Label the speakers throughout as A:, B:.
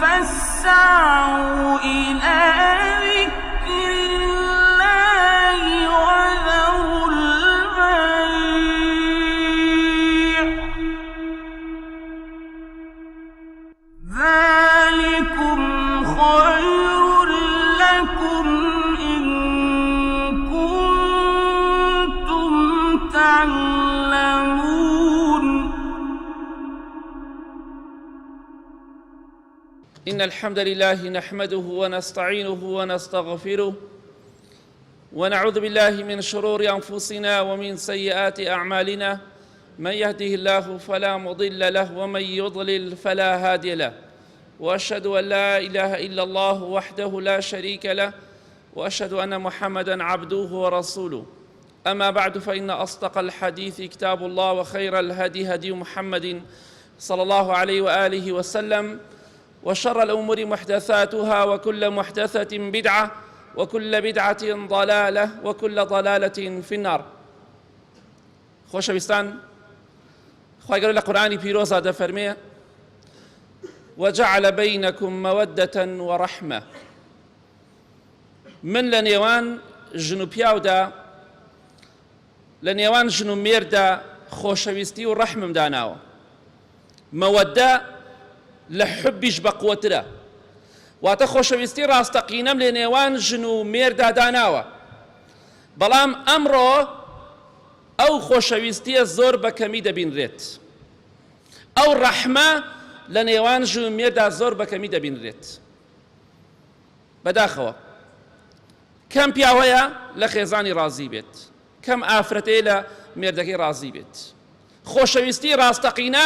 A: فاسعوا إلى ذكر الله وذروا البيع ذلكم خير لكم إن كنتم تعلمون.
B: إن الحمد لله نحمده ونستعينه ونستغفره ونعوذ بالله من شرور أنفسنا ومن سيئات أعمالنا من يهده الله فلا مضل له ومن يضلل فلا هادي له وأشهد أن لا إله إلا الله وحده لا شريك له وأشهد أن محمدًا عبده ورسوله. أما بعد فإن أصدق الحديث كتاب الله وخير الهدي هدي محمد صلى الله عليه وآله وسلم وشر الأمور محدثاتها وكل محدثة بدعة وكل بدعة ضلالة وكل ضلالة في النار. خۆشەویستان، خوای گەورە لە قورئانی پیرۆزا دەفەرمێ وجعل بينكم مودة ورحمة. من لە نێوان ژن و پیاودا لە نێوان ژن و مێردا خۆشەویستی و ڕەحمم داناوە. مەوەدە لە حبیش بەقوترە، واتە خۆشەویستی ڕاستەقینەم لە نێوان ژن و مێردا داناوە، بەڵام ئەمڕۆ ئەو خۆشەویستیە زۆر بەکەمی دەبینرێت، ئەو ڕەحمە لە نێوان ژن و مێردا زۆر بەکەمی دەبینرێت. بەداخەوە کەم پیاوەیە لە خێزانی ڕازی بێت، کەم ئافرەتەیە لە مێردەکەی ڕازی بێت. خۆشەویستی ڕاستەقینە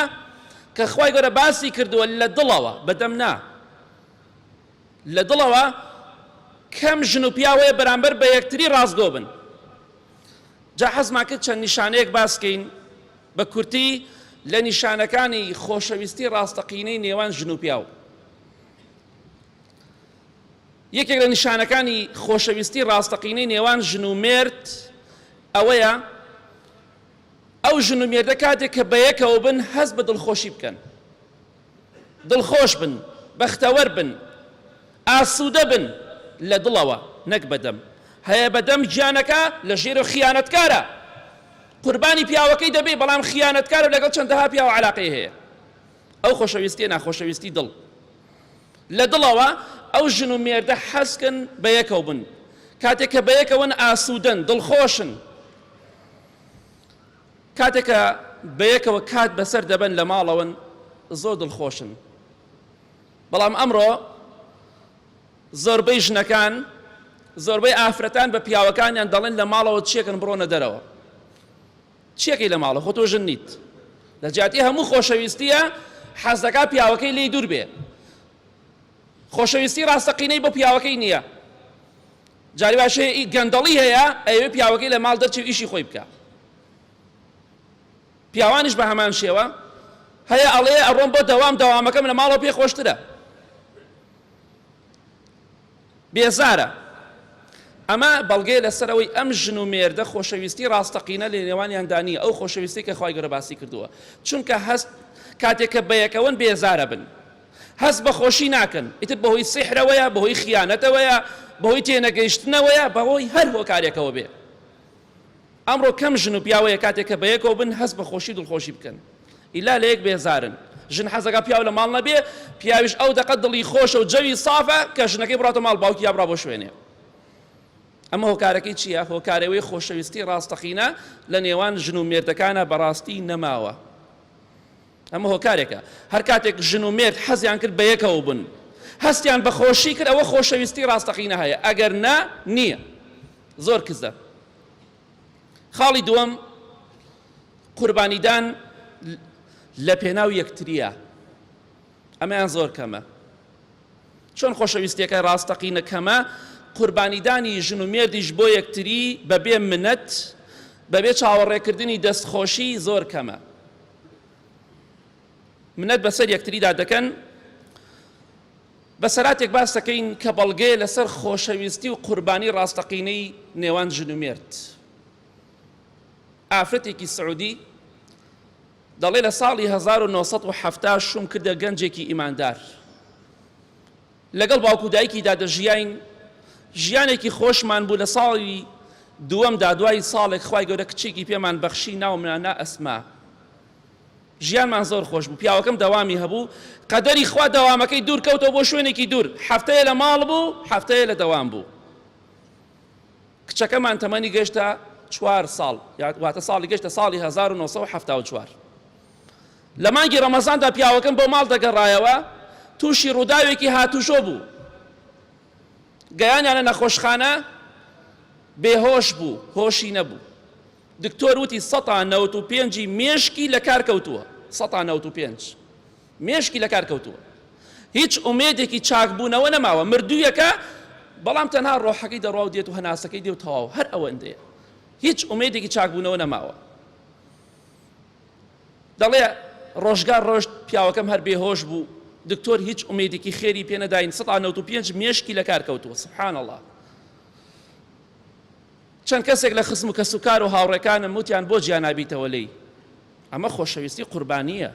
B: کە خوای گەورە باسی کردووە لە دڵەوە، بەدەم نا، لە دڵەوە کەم ژن و پیاوەیە بەرامبەر بە یەکتری ڕازگۆ بن. جا حەزمان کرد چەند نیشانەیەک باسکەین بە کورتی لە نیشانەکانی خۆشەویستی ڕاستەقینەی نێوان ژن و پیاو. یەکێک لە نیشانەکانی خۆشەویستی ڕاستەقینەی نێوان ژن و مێرد ئەوەیە ئەو ژن و مێردە کاتێک کە بەیەکەوە بن هەست بە دڵخۆشی بکەن، دڵخۆش بن، بەختەوەر بن، ئاسوودە بن لە دڵەوە نەک بەدەم. هەیە بەدەم گیانەکە لە ژێر و خیانەتکارە، قوربانی پیاوەکەی دەبێ، بەڵام خیانەتکارە لەگەڵ چەندەها پیاوە عەلاقەی هەیە. ئەو خۆشەویستیە ناخۆشەویستی دڵ. لە دڵەوە ئەو ژن و مێردە حەزکن بەیەکەوە بن، کاتێک کە بەیەکەون ئاسوودەن، دڵخۆشن، کاتێک کە بەیەکەوە کات بەسەر دەبەن لە ماڵەوەن زۆر دڵخۆشن. بەڵام ئەمڕۆ زۆربەی ژنەکان، زۆربەی ئافرەتان بە پیاوەکانیان دەڵێن لە ماڵەوە چیەکەن بڕۆنە دەرەوە. چیەکەی لە ماڵە؟ خۆ تۆ ژن نیت. لە جیاتی هەموو خۆشەویستیە حەز دەکات پیاوەکەی لێی دوور بێ. خۆشەویستی ڕاستەقینەی بۆ پیاوەکەی نییە. جاری باشەیە گەندەڵی هەیە ئەوێ پیاوەکەی لە ماڵ دەرچێ ئیشی خۆی بکە. پیاوانیش بە هەمان شێوە هەیە ئەڵێ ئەڕۆم بۆ دەوامەکەم لە ماڵەوە پێ خۆشترە، بێزارە. ئەمە بەڵگەیە لەسەرەوەی ئەم ژن و مێردە خۆشەویستی ڕاستەقینە لە نێوانیاندا نییە، ئەو خۆشەویستی کە خوای گەورە باسی کردووە. چونکە هەست کاتێک کە بەیەکەون بێزارە بن، هەست بە خۆشی ناکەن، ئیتر بەهۆی سیحرەوەیە، بەهۆی خیانەتەوەیە، بەهۆی تێنەگەیشتنەوەیە، بەهۆی هەر هۆکارێکەوە بێ. ئەمڕۆ کەم ژن و پیاوەیە کاتێک کە بەیەکەوە بن هەست بە خۆشی دڵخۆشی بکەن، ئیلا لە یەک بێزارن. ژن حەزەکە پیاو لە ماڵ نەبێ، پیاویش ئەو دەقەت دڵی خۆشە و جەوی سافە کە ژنەکەی بڕاتە ماڵ باوکی یا بڕا بۆ شوێنێ. ئەمە هۆکارەکەی چییە؟ هۆکارەوەی خۆشەویستی ڕاستەقینە لە نێوان ژن و مێردەکانە بەڕاستی نەماوە. ئەمە هۆکارێکە. هەر کاتێک ژن و مێرد حەزیان کرد بەیەکەوە بن، هەستیان بە خۆشی کرد، ئەوە خۆشەویستی ڕاستەقینە هەیە، ئەگەر نا نییە. زۆر کزە. خاڵی دووەم قوربانیدان لە پێناو یەکتریە. ئەمەیان زۆر کەمە. چۆن خۆشەویستیەکە ڕاستەقینە کەمە، قوربانیدانی ژن و مێردیش بۆ یەکتری بەبێ منەت بەبێ چاوەڕێکردنی دەستخۆشی زۆر کەمە. منەت بەسەر یەکتریدا دەکەن. بەسەراتێک باس دەکەین کە بەڵگەیە لەسەر خۆشەویستی و قوربانی ڕاستەقینەی نێوان ژن و مێرد. ئافرەتێکی سعودی دەڵێ لە ساڵی 1970 شوم کردە گەنجێکی ئیماندار. لەگەڵ باوکو دایکیدا دەژیاین، ژیانێکی خۆشمان بوو. لە ساڵی دووەمدا دوای ساڵێک خوای گەورە کچێکی پێمان بەخشی، ناومانە ئەسما. ژیانمان زۆر خۆش بوو. پیاوەکەم دەوامی هەبوو، قەدەری خوا دەوامەکەی دوور کەوتەوە بۆ شوێنێکی دوور. هەفتەیە لە ماڵ بوو، هەفتەیە لە دەوام بوو. کچەکەمان تەمەنی گەشتە 4 ساڵ، واتە ساڵی گەشتە ساڵی 1974. لە مانگی ڕەمەزاندا پیاوەکەم بۆ ماڵ دەگەڕایەوە، تووشی ڕووداوێکی هاتوشۆ بوو. گەیانیانە نەخۆشخانە، بێهۆش بوو، هۆشی نەبوو. دکتۆر وتی 195 مێشکی لە کار کەوتووە. 195 مێشکی لە کار کەوتووە. هیچ ئومێدێکی چاکبوونەوە نەماوە. مردوویەکە، بەڵام تەنها ڕۆحەکەی دەڕوا و دێت و هەناسەکەی دێ و تەواو، هەر ئەوەندەیە. هیچ ئومێدێکی چاکبوونەوە نەماوە. دەڵێ ڕۆژگار ڕۆژ پیاوەکەم هەر بێهۆش بوو. دکتۆر هیچ ئومێدێکی خێری پێ نەداین. 195 مێشکی لە کار کەوتووە. سبحان الله. چەند کەسێک لە خزم و کەسوکار و هاوڕێکانم وتیان بۆ گیان نابیتەوە لێی. ئەمە خۆشەویستی قوربانیە.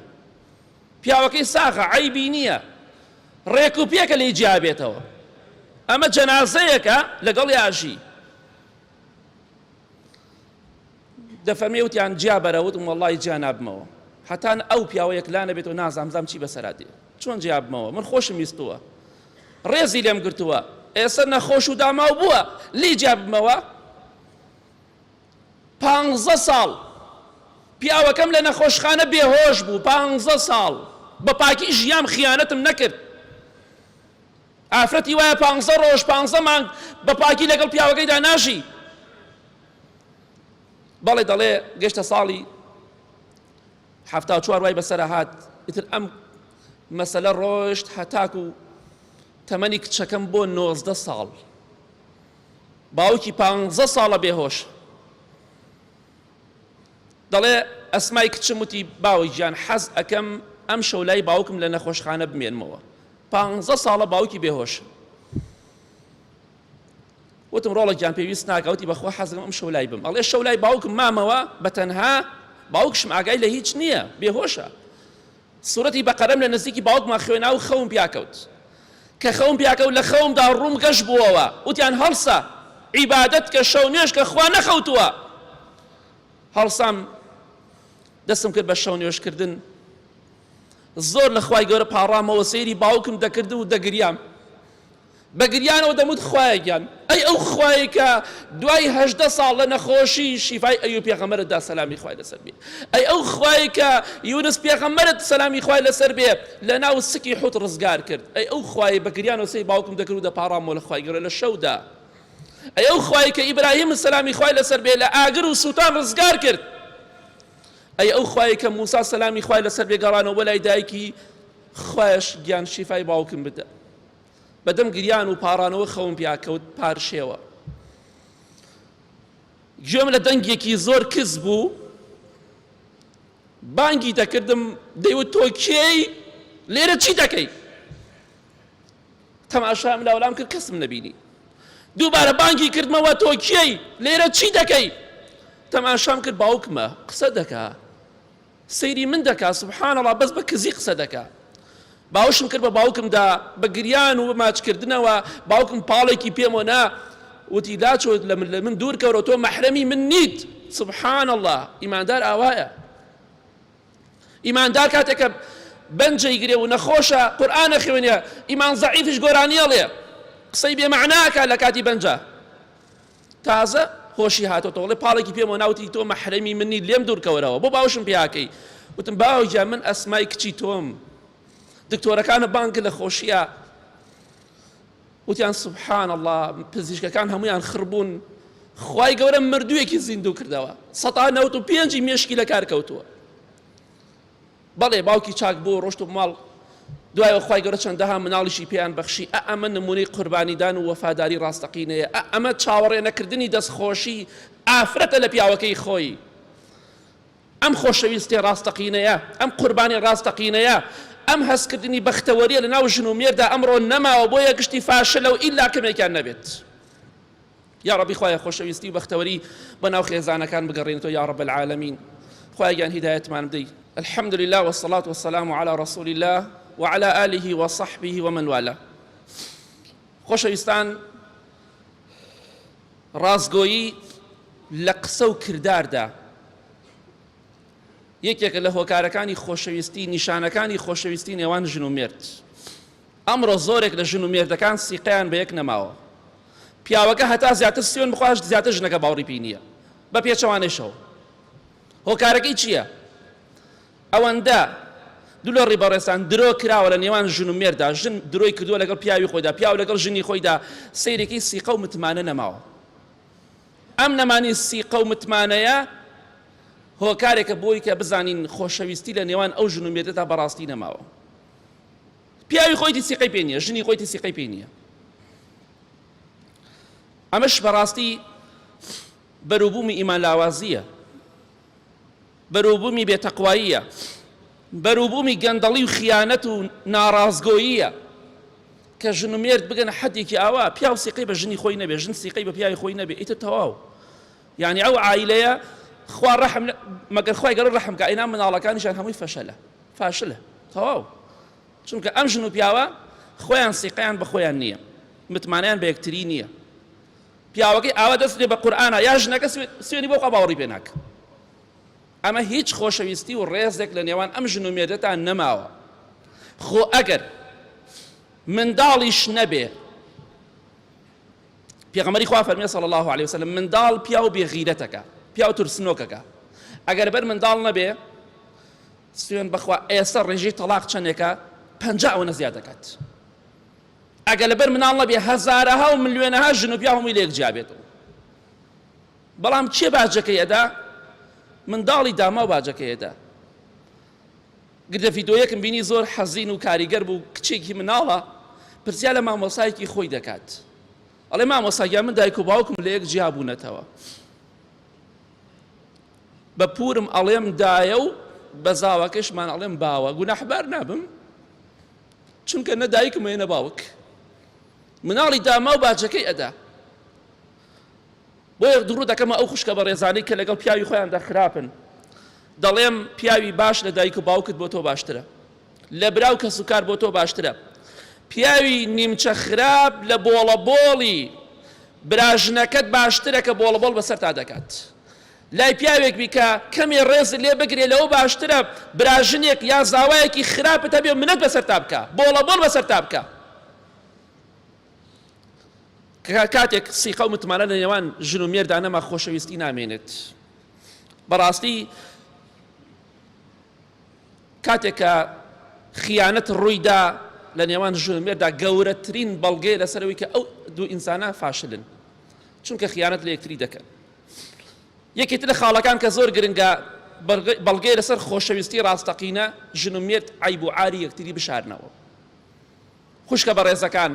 B: پیاوەکەی ساغە، عەیبی نییە، ڕێک و پێکە لێی جیابێتەوە. ئەمە جەنازەیەکە لەگەڵ یاژی. دەفەرمێ وتیان جیا بەرەوتم وەڵڵی جیا نابمەوە. هەتان ئەو پیاوەیەک لا نەبێتەوە نازانم چی بەسەرا دێ. چۆن جیا بمەوە؟ من خۆشم ویستووە، ڕێزی لێم گرتووە، ئێستا نەخۆش و داماو بووە، لی جیا بمەوە. 15 ساڵ پیاوەکەم لە نەخۆشخانە بێهۆش بوو. 15 ساڵ بە پاکی ژیام خیانەتم نەکرد. ئافرەتی وایە 15 ڕۆژ 15 مانگ بە پاکی لەگەڵ پیاوەکەیدا ناژی. بەڵێ دەڵێ گەشتە ساڵی 74 وای بەسەر هات. ئیتر ئەم مەسەلە ڕۆشت هەتاکو تەمەنی کچەکەم بۆ 19 ساڵ. باوکی 15 ساڵە بێهۆش. دەڵێ ئەسمای کچم وتی باوی گیان حەز ئەکەم ئەم شەو لای باوکم لە نەخۆشخانە بمێنمەوە. 15 ساڵە باوکی بێهۆش. وتم ڕۆڵێکیان پێویست ناکەوتی بەخوا حەزم ئەم شەو لای بم. ئەڵێ شەو لای باوکم مامەوە بەتەنها، باوکشم ئاگای لە هیچ نییە، بێهۆشە. سوورەتی بەقەرەم لە نزیکی باوکمان خوێنا و خەوم پیاکەوت. کە خەوم پیاکەوت لە خەومدا ڕووم گەشت بووەوە. وتیان هەڵسە عیبادەت کە شەو نوێژ کە خوا نەخەوتووە. هەڵسام دەستم کرد بە شەو نوێژکردن. زۆر لە خوای گەورە پاڕامەوە، سەیری باوکم دەکرد و دەگریام. بە گریانەوە دەموت خوایە گیان، ئەی ئەو خوای کە دوای 18 ساڵ لە نەخۆشی شیفای ئەیوب پێغەمبەرتدا سەلامی خوای لەسەر بێ، ئەی ئەو خوای کە یونس پێغەمبەرت سەلامی خوای لەسەر بێ لە ناو سکی حوت ڕزگار کرد، ئەی ئەو خوای بە گریانەوە سەی باوکم دەکرد و دەپاڕامەوە لە خوای گەورە لە شەودا، ئەی ئەو خوای کە ئیبراهیم سەلامی خوای لەسەر بێ لە ئاگر و سووتان ڕزگار کرد، ئەی ئەو خوای کە موسا سەلامی خوای لەسەر بێ گەڕانەوە بۆ لای دایکی خوایش گیان شیفای باوکم بدە. بەدەم گریان و پاڕانەوە خەوم پیاکەوت پارشێوە. گوێم لە دەنگێکی زۆر کز بوو، بانگی دەکردم دەیوت تۆ کێی لێرە چی دەکەی؟ تەماشام لاوەلام کرد کەسم نەبینی. دووبارە بانگی کردمەوە تۆ کێی لێرە چی دەکەی؟ تەماشام کرد باوکمە قسە دەکا، سەیری من دەکا، سبحان الله بەس بە کزی قسە دەکا. باوشم کرد بە باوکمدا بە گریان و بە ماچکردنەوە، باوکم پاڵێکی پێم نا وتی لا چۆ لە من دوور کەورە تۆ مەحرەمی من نیت. سبحان الله ئیماندار ئاوایە. ئیماندار کاتێکە بەنجەی گرێ و نەخۆشە قورئانە خوێنێ، ئیمان زەعیفش گۆرانیەڵێ، قسەی بێمەعناکە لە کاتی بەنجە. تازە هۆشی هاتۆتەوە وڵێ پاڵێکی پێم ناوتی تۆ مەحرەمی من نیت لێم دوور کەورەوە. بۆ باوشم پیاکەی؟ وتم باوجا من ئەسمای کچی تۆم، دکتۆرەکانە بانگ لە خۆشیە. وتیان سبحان الله پزیشکەکان هەمویان خڕبوون، خوای گەورە مردوویەکی زیندوو کردەوە، 195 مێشکی لە کار کەوتووە. بەڵێ باوکی چاک بۆ ڕۆشت و ماڵ دوایەوە خوای گەورە چەندەها مناڵیشی پێیان بەخشی. ئەمە نمونەی قوربانیدان و وەفاداری ڕاستەقینەیە. ئەمە چاوەڕێنەکردنی دەستخۆشی ئافرەتە لە پیاوەکەی خۆی. ئەم خۆشەویستی ڕاستەقینەیە، ئەم قوربانی ڕاستەقینەیە، ئەم هەستکردنی بەختەوەریە لە ناو ژن و مێردا ئەمڕۆ نەماوە بۆ یەکشتی فاشلە و ئیلا کەمێکیان نەبێت. یا ڕەبی خوایە خۆشەویستی و بەختەوەری بەناو خێزانەکان بگەڕێنێتەوە یا ڕەب العالەمین. خوایان هیدایەتمان بدەی. الحمد لله والصلاة والسلام على رسول الله وعلى آله وصحبه ومن والاه. خۆشەویستان، ڕازگۆیی لە قسە و کرداردا یەکێکە لە هۆکارەکانی خۆشەویستی، نیشانەکانی خۆشەویستی نێوان ژن و مێرد. ئەمڕۆ زۆرێک لە ژن و مێردەکان سیقەیان بە یەک نەماوە. پیاوەکە هەتا زیاتر سوێن بخواش زیاتر ژنەکە باوەڕی پێی نییە بە پێچەوانەیشەوە. هۆکارەکەی چییە؟ ئەوەندە دوو لە ڕێبەڕێستان درۆ کراوە لە نێوان ژن و مێردا. ژن درۆی کردووە لەگەڵ پیاوی خۆیدا، پیاو لەگەڵ ژنی خۆیدا، سەیرێکی سیقە و متمانە نەماوە. ئەم نەمانی سیقە و متمانەیە هۆکارێکە بۆی کە بزانین خۆشەویستی لە نێوان ئەو ژن و مێردەدا بەڕاستی نەماوە. پیاوی خۆیتی سیقەی پێ نییە، ژنی خۆیتی سیقەی پێ نییە. ئەمەش بەڕاستی بەرووبوومی ئیمان لاوازیە، بەرووبوومی بێتەقواییە، بەرووبوومی گەندەڵی و خیانەت و ناڕازگۆییە کە ژن و مێرد بگەنە حەدێکی ئاوا پیاو سیقەی بە ژنی خۆی نەبێ، ژن سیقەی بە پیاوی خۆی نەبێ، ئیتر تەواو. یعنی ئەو عایلەیە خوا ڕەحم مەگەر خوای گەورە ڕەحم کە ئەینا مناڵەکانیشان هەمووی فاشلە تەواو. چونکە ئەم ژن و پیاوە خۆیان سیقەیان بە خۆیان نییە، متمانەیان بە یەکتری نییە. پیاوەکەی ئاوا دەست لێ بە قورئانە یا ژنەکە سوێنی بۆ خوا باوەڕی پێ ناکە. ئەمە هیچ خۆشەویستی و ڕێزێک لە نێوان ئەم ژن و مێردەتان نەماوە. خۆ ئەگەر منداڵیش نەبێ، پێغەمبەری خوا فەرمێ صلی الله علیه وسلم منداڵ پیاو بێغیرەتەکە، پیاو ترسنۆکەکە. ئەگەر بەر منداڵ نەبێ، سوێن بەخوا ئێستا ڕێژەی تەلاق چەندێکە 50 ئەوە زیاد دەکات. ئەگەر لەبەر مناڵ نەبێ هەزارەها و ملیۆنەها ژن و پیا هەمووی لە یەکجیا بێتەوە. بەڵام چێ باجەکەی ئەدا؟ منداڵی داما و باجەکەی ئەدا. گردە ڤیدۆیەکم بینی زۆر حەزین و کاریگەر بوو، کچێکی مناڵە پرسیار لە مامۆسایەکی خۆی دەکات. ئەڵێ مامۆسا من دایک و باوکم لە یەک جیا بوونەتەوە. بە پورم ئەڵێم دایە و بە زاوەکەشمان ئەڵێم باوە، گوناحبار نابم چونکە نە دایکم نە باوک. مناڵی داما و باجەکەی ئەدا. بۆ یەک دوڕوو دەکەمە ئەو خوشکە بە ڕێزانەی کە لەگەڵ پیاوی خۆیان دەخراپن. دەڵێم پیاوی باش لە دایک و باوکت بۆ تۆ باشترە، لە براو کە سوکار بۆ تۆ باشترە. پیاوی نیمچە خراپ لە بۆڵە بۆڵی براژنەکەت باشترە کە بۆڵە بۆڵ بەسەر تا دەکات. لای پیاوێک بیکە کەمی ڕێز لێ بگرێ لەوە باشترە براژنێک یا زاوایەکی خراپت هەبێ منەت بەسەر تا بکە، بۆڵە بۆڵ بەسەر تا بکە. کاتێک سیقە و متمانە لە نێوان ژن و مێردا نەما خۆشەویستی نامێنێت. بەڕاستی کاتێک کە خیانەت ڕوویدا لە نێوان ژن و مێردا گەورەترین بەڵگەیە لەسەرەوەی کە ئەو دوو ئینسانە فاشلن، چونکە خیانەت لە یەکتری دەکەن. یەکێتر لە خاڵەکان کە زۆر گرنگە بەڵگەی لەسەر خۆشەویستی ڕاستەقینە ژن و مێرد عیب و عاری یەکتری بشارنەوە. خوشکە بە ڕێزەکان،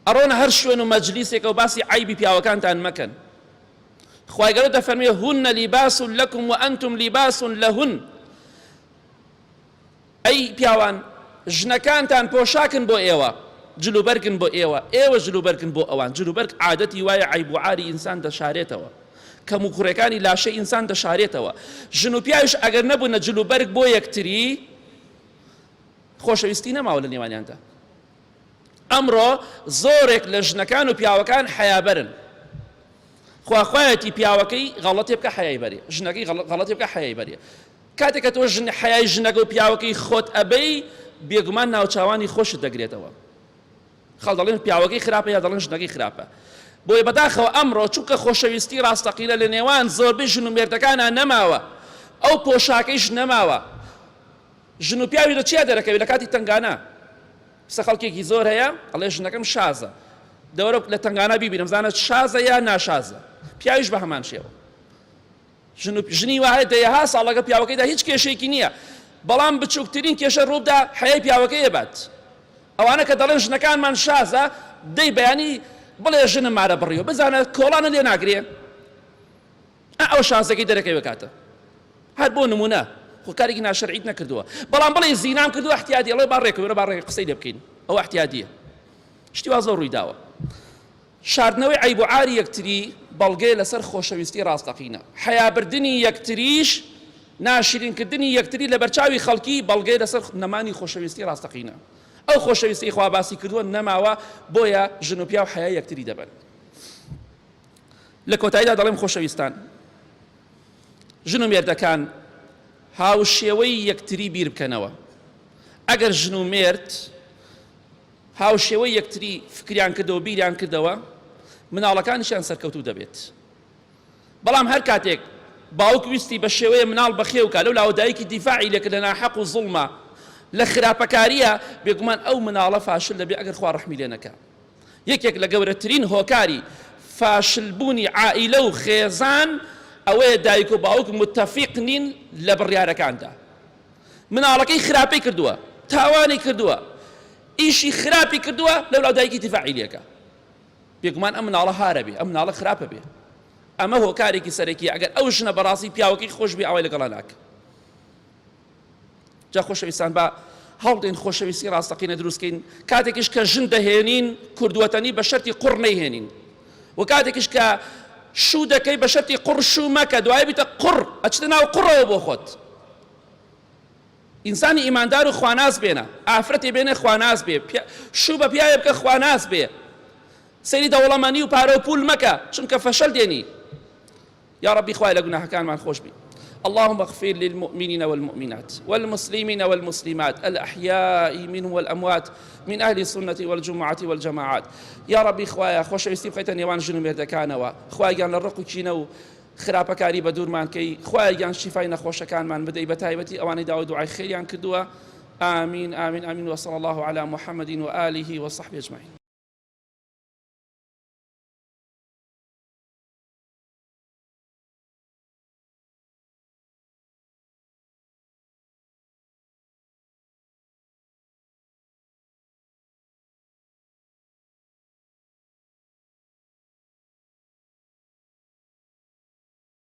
B: ئەڕۆنە هەر شوێن و مەجلیسێکە و باسی عیبی پیاوەکانتان مەکەن. خوای گەورە دەفەرمێ هن لیباس لەکم و ئەنتم لیباس لەهن. ئەی پیاوان، ژنەکانتان پۆشاکن بۆ ئێوە، جلوبەرگن بۆ ئێوە، ئێوە جلوبەرگن بۆ ئەوان. جلوبەرگ عادەتی وایە عیب و عاری ئینسان دەشارێتەوە، کەم و کوڕەکانی لاشەی ئینسان دەشارێتەوە. ژن و پیاویش ئەگەر نەبوونە جلوبەرگ بۆ یەکتری، خۆشەویستی نەماوە لە نێوانیاندا. ئەمڕۆ زۆرێک لە ژنەکان و پیاوەکان حەیابەرن. خواخوایەتی پیاوەکەی غەڵەتێ بکە حەیای بەرێ، ژنەکەی غەڵەتێ بکە حەیای بەرێ. کاتێک کە تۆ حەیای ژنەکە و پیاوەکەی خۆت ئەبەی، بێگومان ناوچاوانی خۆشت دەگرێتەوە. خەڵک دەڵێن پیاوەکەی خراپە یا دەڵێن ژنەکەی خراپە. بۆیە بەداخەوە ئەمڕۆ چونکە خۆشەویستی ڕاستەقینە لە نێوان زۆربەی ژن و مێردەکانە نەماوە، ئەو پۆشاکەیش نەماوە. ژن و پیاوی لە چیا دەرەکەوێت؟ لە کاتی تنگانە. سە خەڵکێکی زۆر هەیە ئەڵێ ژنەکەم شازە، دەوەرە لە تنگانە بیبینم زانە شازە یا ناشازە. پیاویش بە هەمان شێوە. ژنی وایە دەیەها ساڵەکە پیاوەکەیدا هیچ کێشەیەکی نییە، بەڵام بچووکترین کێشە ڕوودا حەیای پیاوەکەی بات ئەوانە کە دەڵێن ژنەکانمان شازە دەی بەیانی بڵێ ژنم مارە بڕیەوە بزانە کۆڵانە لێ ناگرێ ئەو شازەکەی دەرەکەی بکاتە هەر بۆ نمونە خۆ کارێکی ناشەرعیت نەکردووە بەڵام بڵێ زینام کردووە احتیاطی ئەڵێ با ڕێک قسەی لێ بکەین ئەوە احتیاطیە شتی واز ڕووی داوە شاردنەوەی عیب و عاری یەکتری بەڵگەیە لەسەر خۆشەویستی ڕاستەقینە حیابردنی یەکتریش ناشرینکردنی یەکتری لە بەرچاوی خەڵکی بەڵگەی لەسەر نەمانی خۆشەویستی ڕاستەقینە ئەو خۆشەویستی خوا باسی کردووە نەماوە بۆیە ژن و پیا و حیا یەکتری دەبن لە کۆتاییدا دەڵێم خۆشەویستان ژن و مێردەکان هاوشێوەی یەکتری بیر بکەنەوە ئەگەر ژن و مێرد هاوشێوەی یەکتری فکریان کردەوە بیریان کردەوە مناڵەکانیشیان سەرکەوتوو دەبێت بەڵام هەر کاتێک باوک ویستی بە شێوەیە مناڵ بەخێوکە لەو لاودایکی دیفاعی لێکرد لە ناحەق و زوڵمە لە خراپەکاریە بێگومان ئەو مناڵە فاشل دەبێت ئەگەر خوا ڕەحمی لێ نەکا یەکێک لە گەورەترین هۆکاری فاشلبوونی عائیلە و خێزان ئەوەیە دایک و باوک متتەفیق نین لە بڕیارەکاندا مناڵەکەی خراپەی کردووە تاوانی کردووە ئیشی خراپی کردووە لەو لاودایکی دیفاعی لێکە بێگومان ئەم مناڵە هارە بێ ئەم مناڵە خراپە بێ ئەمە هۆکارێکی سەرەکی ئەگەر ئەو ژنە بەڕاستی پیاوەکەی خۆش بێ ئەوەی لەگەڵا ناکە جا خۆشەویستان بە هەڵدێن خۆشەویستی ڕاستەقینە دروستکەین کاتێکیش کە ژن دەهێنین کوردوەتەنی بە شەرتی قوڕ نەیهێنین و کاتێکیش کە شوو دەکەی بە شەرتی قوڕ شوو مەکە دوایە بیتە قوڕ ئەچتە ناو قوڕەوە بۆ خۆت ئینسانی ئیماندار و خواناز بێنە ئافرەتی بێنێ خواناز بێ شوو بە پیاوێ بکە خواناز بێ سەیری دەوڵەمەندی و پارە و پول مەکە چونکە فەشەل دێنی يا ربي خوای لە گوناحەکانمان خۆش بی اللهم اغفر للمؤمنين والمؤمنات والمسلمين والمسلمات الأحياء منهم والأموات من أهل السنة والجمعة والجماعات يا ربي خوايا خوش استبقيت نيوان جنوب يردكانوا خوايا جان الرقو كينو خرابة كاري بدور مان كي خوايا جان شفاي نخوش كان مان بدأي بتايبتي أواني داود دعاء خير كدوا آمين آمين آمين وصلى الله على محمد وآله وصحبه أجمعين